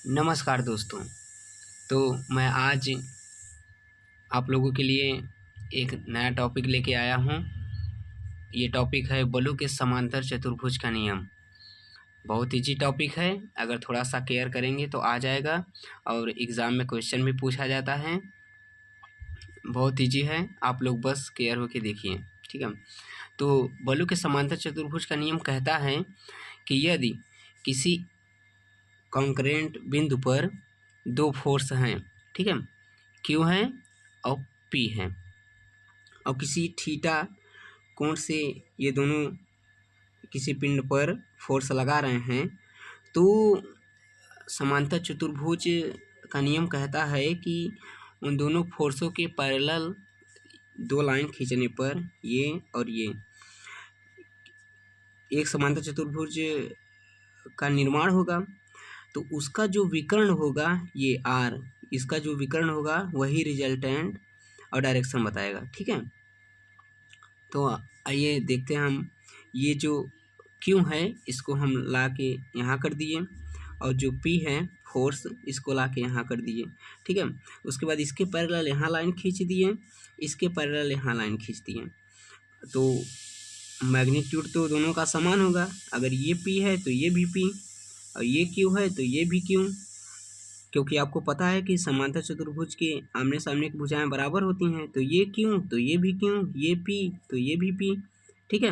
नमस्कार दोस्तों। तो मैं आज आप लोगों के लिए एक नया टॉपिक लेके आया हूँ। ये टॉपिक है बलों के समांतर चतुर्भुज का नियम। बहुत ईजी टॉपिक है, अगर थोड़ा-सा केयर करेंगे तो आ जाएगा और एग्ज़ाम में क्वेश्चन भी पूछा जाता है। बहुत ईजी है, आप लोग बस केयर होके देखिए, ठीक है? तो बलों के समांतर चतुर्भुज का नियम कहता है कि यदि किसी कॉन्करेंट बिंदु पर 2 फ़ोर्स हैं, ठीक है? Q है और P है और किसी थीटा कोण से ये दोनों किसी पिंड पर फोर्स लगा रहे हैं, तो समांतर चतुर्भुज का नियम कहता है कि उन दोनों फोर्सों के पैरेलल 2 लाइन खींचने पर ये और ये एक समांतर चतुर्भुज का निर्माण होगा। तो उसका जो विकर्ण होगा ये R, इसका जो विकर्ण होगा वही रिजल्टेंट और डायरेक्शन बताएगा, ठीक है? तो आइए देखते हैं हम। ये जो Q है इसको हम ला के यहाँ कर दिए और जो P है फोर्स इसको ला के यहाँ कर दिए, ठीक है? उसके बाद इसके पैरेलल यहाँ लाइन खींच दिए, इसके पैरेलल यहाँ लाइन खींच दिए। तो मैग्नीट्यूड तो दोनों का समान होगा। अगर ये P है तो ये भी P और ये Q है तो ये भी Q, क्योंकि आपको पता है कि समांतर चतुर्भुज के आमने सामने की भुजाएं बराबर होती हैं। तो ये Q तो ये भी Q, ये P तो ये भी P, ठीक है?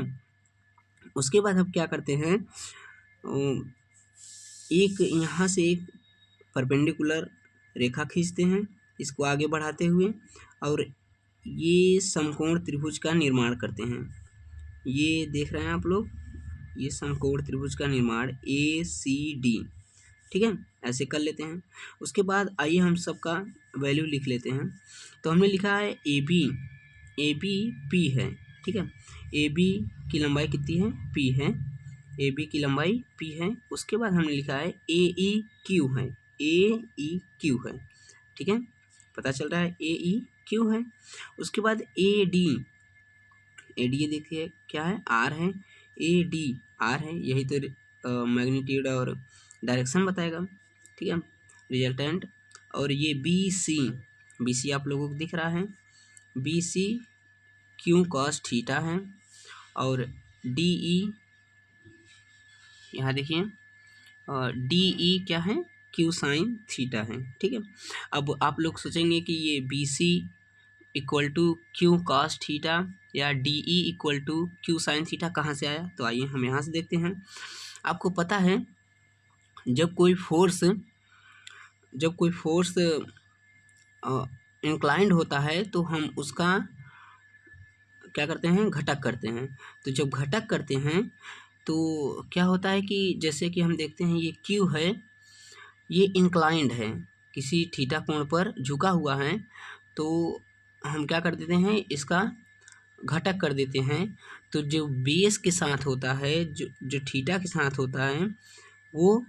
उसके बाद हम क्या करते हैं, एक यहाँ से एक परपेंडिकुलर रेखा खींचते हैं, इसको आगे बढ़ाते हुए, और ये समकोण त्रिभुज का निर्माण करते हैं। ये देख रहे हैं आप लोग, ये समकोण त्रिभुज का निर्माण ACD, ठीक है? ऐसे कर लेते हैं। उसके बाद आइए हम सबका वैल्यू लिख लेते हैं। तो हमने लिखा है AB P है, ठीक है? AB की लंबाई कितनी है? P है। AB की लंबाई P है। उसके बाद हमने लिखा है AEQ है, AEQ है, ठीक है? पता चल रहा है AEQ है। उसके बाद AD देखिए क्या है? R है। AD R है, यही तो मैग्नीट्यूड और डायरेक्शन बताएगा, ठीक है? रिजल्टेंट। और ये BC आप लोगों को दिख रहा है, BC Q cos थीटा है और DE यहाँ देखिए, DE क्या है? Q sin थीटा है, ठीक है? अब आप लोग सोचेंगे कि ये BC equal to Q cos theta या DE equal to Q sin theta कहाँ से आया? तो आइए हम यहाँ से देखते हैं। आपको पता है जब कोई फोर्स इंक्लाइंड होता है तो हम उसका क्या करते हैं? घटक करते हैं। तो जब घटक करते हैं तो क्या होता है कि जैसे कि हम देखते हैं ये Q है, ये इंक्लाइंड है, किसी थीटा कोण पर झुका हुआ है, तो हम क्या कर देते हैं? इसका घटक कर देते हैं। तो जो बेस के साथ होता है, जो थीटा के साथ होता है वो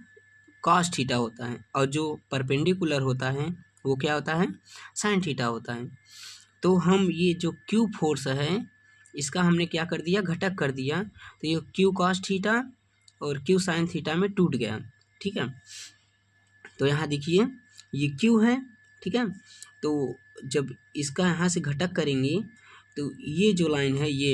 कॉस थीटा होता है, और जो परपेंडिकुलर होता है वो क्या होता है? साइन थीटा होता है। तो हम ये जो Q फोर्स है इसका हमने क्या कर दिया? घटक कर दिया। तो ये Q cos थीटा और Q sin थीटा में टूट गया, ठीक है? तो यहाँ देखिए ये Q है, ठीक है? तो जब इसका यहाँ से घटक करेंगे तो ये जो लाइन है ये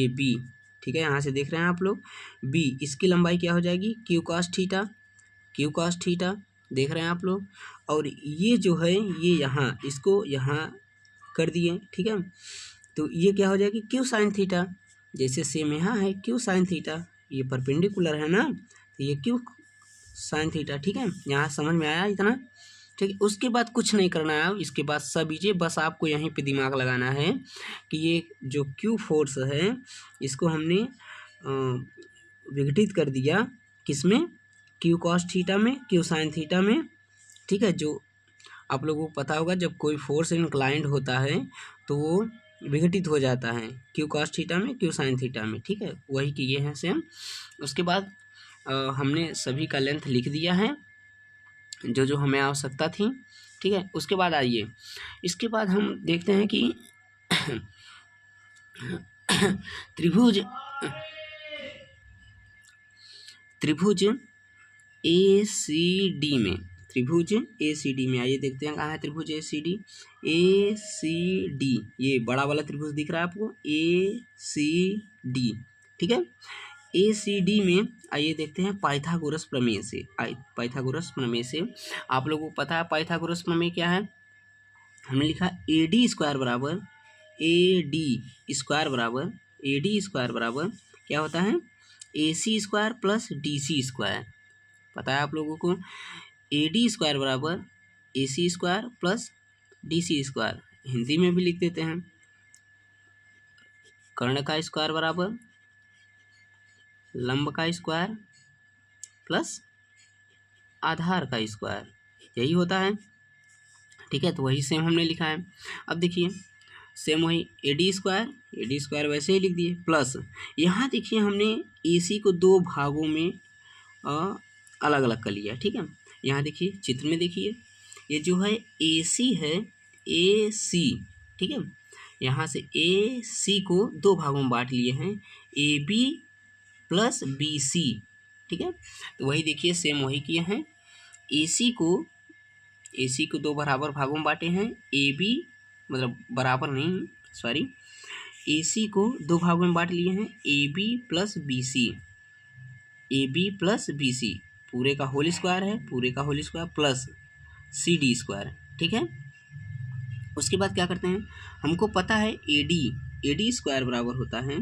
B, ठीक है? यहाँ से देख रहे हैं आप लोग, B इसकी लंबाई क्या हो जाएगी? Q cos थीटा देख रहे हैं आप लोग। और ये जो है ये यहाँ, इसको यहाँ कर दिए, ठीक है? तो ये क्या हो जाएगी? Q sin theta. जैसे सेम यहाँ है Q sin थीटा, ये परपेंडिकुलर है ना, तो ये Q sin थीटा, ठीक है? यहाँ समझ में आया इतना, ठीक है? उसके बाद कुछ नहीं करना है, इसके बाद सब कीजिए, बस आपको यहीं पे दिमाग लगाना है कि ये जो Q फोर्स है इसको हमने विघटित कर दिया किसमें? Q cos थीटा में, Q sin थीटा में, ठीक है? जो आप लोगों को पता होगा जब कोई फोर्स इंक्लाइंड होता है तो वो विघटित हो जाता है Q cos थीटा में, Q sin थीटा में, ठीक है? वही किए हैं सेम। उसके बाद हमने सभी का लेंथ लिख दिया है जो हमें आवश्यकता थी, ठीक है? उसके बाद आइए, इसके बाद हम देखते हैं कि त्रिभुज ACD में, त्रिभुज ACD में, आइए देखते हैं कहाँ है त्रिभुज ACD। ACD, ये बड़ा वाला त्रिभुज दिख रहा है आपको, ACD, ठीक है। ACD में आइए देखते हैं पाइथागोरस प्रमेय से। पाइथागोरस प्रमेय से आप लोगों को पता है पाइथागोरस प्रमेय क्या है। हमने लिखा AD स्क्वायर बराबर क्या होता है, AC square plus DC square. पता है आप लोगों को AD स्क्वायर बराबर AC square plus DC square. Hindi में भी लिख देते हैं, कर्ण का स्क्वायर बराबर लंब का स्क्वायर प्लस आधार का स्क्वायर, यही होता है, ठीक है। तो वही सेम हमने लिखा है। अब देखिए सेम वही AD स्क्वायर वैसे ही लिख दिए, प्लस यहाँ देखिए हमने AC को दो भागों में अलग अलग कर लिया, ठीक है। यहाँ देखिए चित्र में देखिए, ये जो है AC है, AC, ठीक है। यहाँ से AC को दो भागों में बांट लिए हैं, AB प्लस BC, ठीक है। तो वही देखिए सेम वही किए हैं, AC को दो बराबर भागों में बांटे हैं, AB मतलब बराबर नहीं, सॉरी, AC को दो भागों में बांट लिए हैं, AB प्लस BC, पूरे का होल स्क्वायर है, पूरे का whole square plus CD square, ठीक है। उसके बाद क्या करते हैं, हमको पता है AD स्क्वायर बराबर होता है,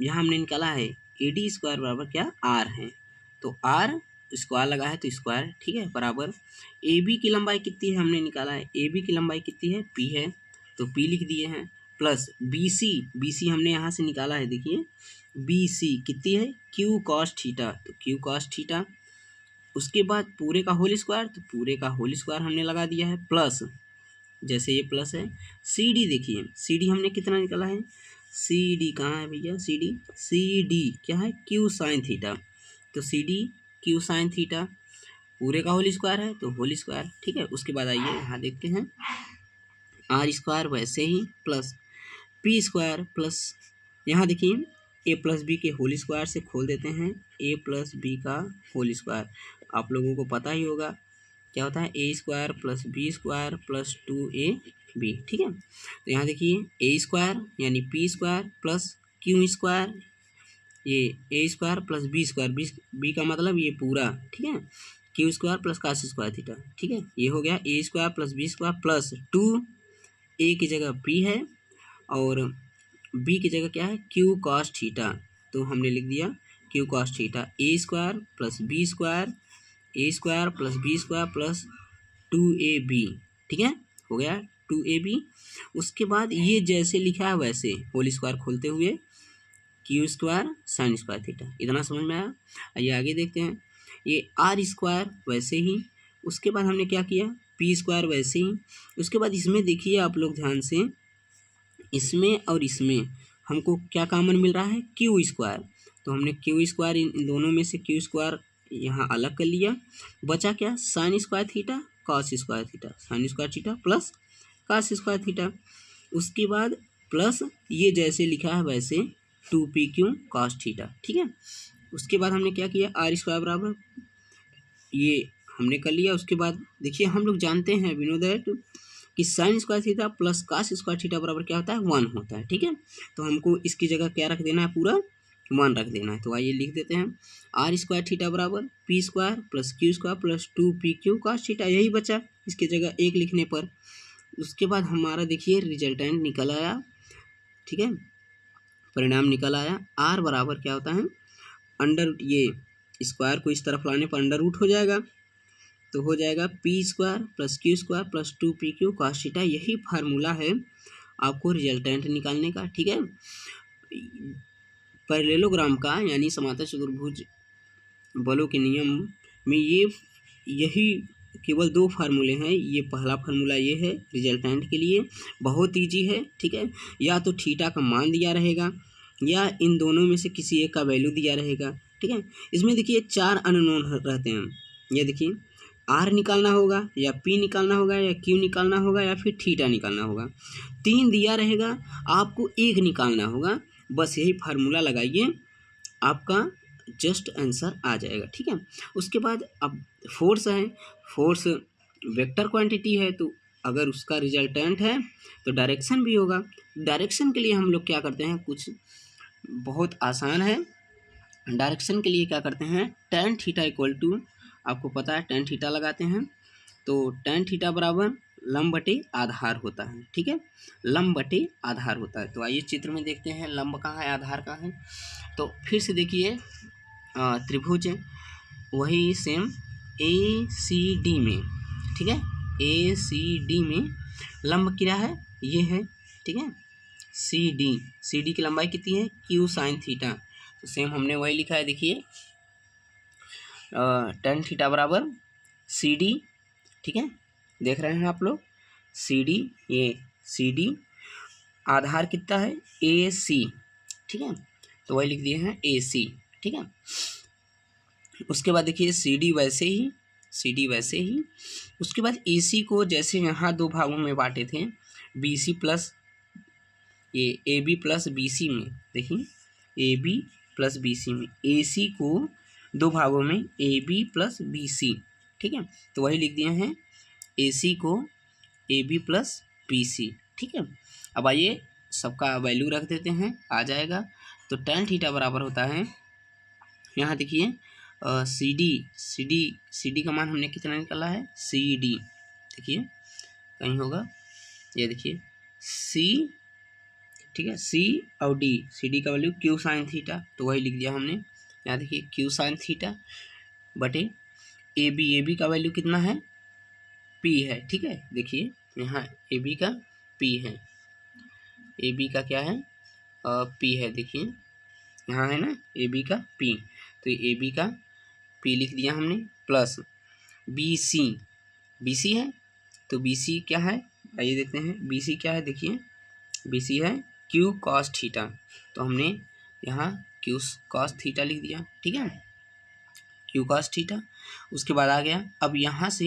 यहाँ हमने निकाला है AD स्क्वायर बराबर क्या, R है, तो R स्क्वायर लगा है तो स्क्वायर, ठीक है, बराबर AB की लंबाई कितनी है हमने निकाला है, AB की लंबाई कितनी है, P है, तो P लिख दिए हैं, प्लस BC हमने यहाँ से निकाला है, देखिए BC कितनी है, Q cos थीटा, तो Q cos थीटा। उसके बाद पूरे का होल स्क्वायर, तो पूरे का होल स्क्वायर हमने लगा दिया है, प्लस जैसे ये प्लस है, CD देखिए, CD हमने कितना निकाला है, CD कहाँ है भैया, CD क्या है, Q साइन थीटा, तो CD Q साइन थीटा, पूरे का होल स्क्वायर है तो होल स्क्वायर, ठीक है। उसके बाद आइए यहाँ देखते हैं R स्क्वायर वैसे ही प्लस P स्क्वायर प्लस, यहाँ देखिए A प्लस बी के होल स्क्वायर से खोल देते हैं, A प्लस बी का होल स्क्वायर, आप लोगों को पता ही होगा क्या होता है, A square plus B square plus 2AB, ठीक है। तो यहाँ देखिए A स्क्वायर यानी P square plus Q square, ये A स्क्वायर प्लस B का मतलब ये पूरा, ठीक है, Q square plus cos square theta, ठीक है। ये हो गया A square plus B square plus 2A की जगह P है और B की जगह क्या है, Q cos थीटा, तो हमने लिख दिया Q cos theta, A square plus B square, A square plus B square plus 2AB, ठीक है, हो गया 2AB। उसके बाद ये जैसे लिखा है वैसे होल स्क्वायर खोलते हुए Q square sine square theta, इतना समझ में आया। आइए आगे देखते हैं, ये R स्क्वायर वैसे ही, उसके बाद हमने क्या किया, P स्क्वायर वैसे ही। उसके बाद इसमें देखिए आप लोग ध्यान से, इसमें और इसमें हमको क्या कॉमन मिल रहा है, Q स्क्वायर, तो हमने Q स्क्वायर इन दोनों में से Q स्क्वायर यहाँ अलग कर लिया, बचा क्या, sine square theta cos square theta, sine square theta plus cos square theta. उसके बाद प्लस ये जैसे लिखा है वैसे 2PQ कॉस थीटा, ठीक है। उसके बाद हमने क्या किया, R स्क्वायर बराबर ये हमने कर लिया। उसके बाद देखिए हम लोग जानते हैं वी नो दैट कि sine square theta plus cos square theta बराबर क्या होता है, 1 होता है, ठीक है। तो हमको इसकी जगह क्या रख देना है, पूरा 1 रख देना है। तो आइए लिख देते हैं, R स्क्वायर थीटा बराबर P square plus Q square plus 2PQ cos theta, यही बचा इसकी जगह 1 लिखने पर। उसके बाद हमारा देखिए रिजल्टेंट निकल आया, ठीक है, परिणाम निकल आया। R बराबर क्या होता है, अंडर, ये स्क्वायर को इस तरफ लाने पर अंडर रूट हो जाएगा, तो हो जाएगा P square plus Q square plus 2PQ cos theta, यही फार्मूला है आपको रिजल्टेंट निकालने का, ठीक है। पैरेललोग्राम का यानी समांतर चतुर्भुज बलों के नियम में यही केवल 2 फार्मूले हैं। ये पहला फार्मूला ये है रिजल्टेंट के लिए, बहुत ईजी है, ठीक है। या तो थीटा का मान दिया रहेगा या इन दोनों में से किसी एक का वैल्यू दिया रहेगा, ठीक है। इसमें देखिए 4 अननोन रहते हैं, ये देखिए R निकालना होगा या P निकालना होगा या Q निकालना होगा या फिर थीटा निकालना होगा, 3 दिया रहेगा, आपको 1 निकालना होगा, बस यही फार्मूला लगाइए, आपका जस्ट आंसर आ जाएगा। ठीक है, उसके बाद अब फोर्स है, फोर्स वेक्टर क्वांटिटी है, तो अगर उसका रिजल्टेंट है तो डायरेक्शन भी होगा। डायरेक्शन के लिए हम लोग क्या करते हैं, कुछ बहुत आसान है। डायरेक्शन के लिए क्या करते हैं, tan थीटा इक्वल टू, आपको पता है tan थीटा लगाते हैं, तो tan थीटा बराबर लंब बटे आधार होता है। ठीक है, लंब बटे आधार होता है। तो आइए चित्र में देखते हैं लंब कहाँ है, आधार कहाँ है। तो फिर से देखिए त्रिभुज वही सेम ACD में, ठीक है, ACD में लंब क्या है, ये है। ठीक है, CD की लंबाई कितनी है, Q sin थीटा। तो सेम हमने वही लिखा है, देखिए tan थीटा बराबर CD। ठीक है, देख रहे हैं आप लोग, CD, ये CD, आधार कितना है AC। ठीक है, तो वही लिख दिए हैं AC। ठीक है, उसके बाद देखिए CD वैसे ही। उसके बाद AC को जैसे यहाँ दो भागों में बांटे थे, BC प्लस ये AB प्लस BC में, देखिए AB प्लस BC में, AC को दो भागों में AB प्लस BC। ठीक है, तो वही लिख दिए हैं AC को AB प्लस BC। ठीक है, अब आइए सबका वैल्यू रख देते हैं, आ जाएगा। तो tan थीटा बराबर होता है, यहाँ देखिए CD का मान हमने कितना निकाला है, CD, देखिए कहीं होगा, ये देखिए C, ठीक है, C और D, CD का वैल्यू Q sin थीटा, तो वही लिख दिया हमने। यहाँ देखिए Q sin थीटा बटे AB का वैल्यू कितना है, P है। ठीक है, देखिए यहाँ AB का P है, AB का क्या है, P है, देखिए यहाँ है ना AB का P, तो AB का P लिख दिया हमने, प्लस BC है, तो BC क्या है, आइए देखते हैं BC क्या है। देखिए BC है Q cos थीटा, तो हमने यहाँ Q cos थीटा लिख दिया। ठीक है, Q cos थीटा। उसके बाद आ गया, अब यहाँ से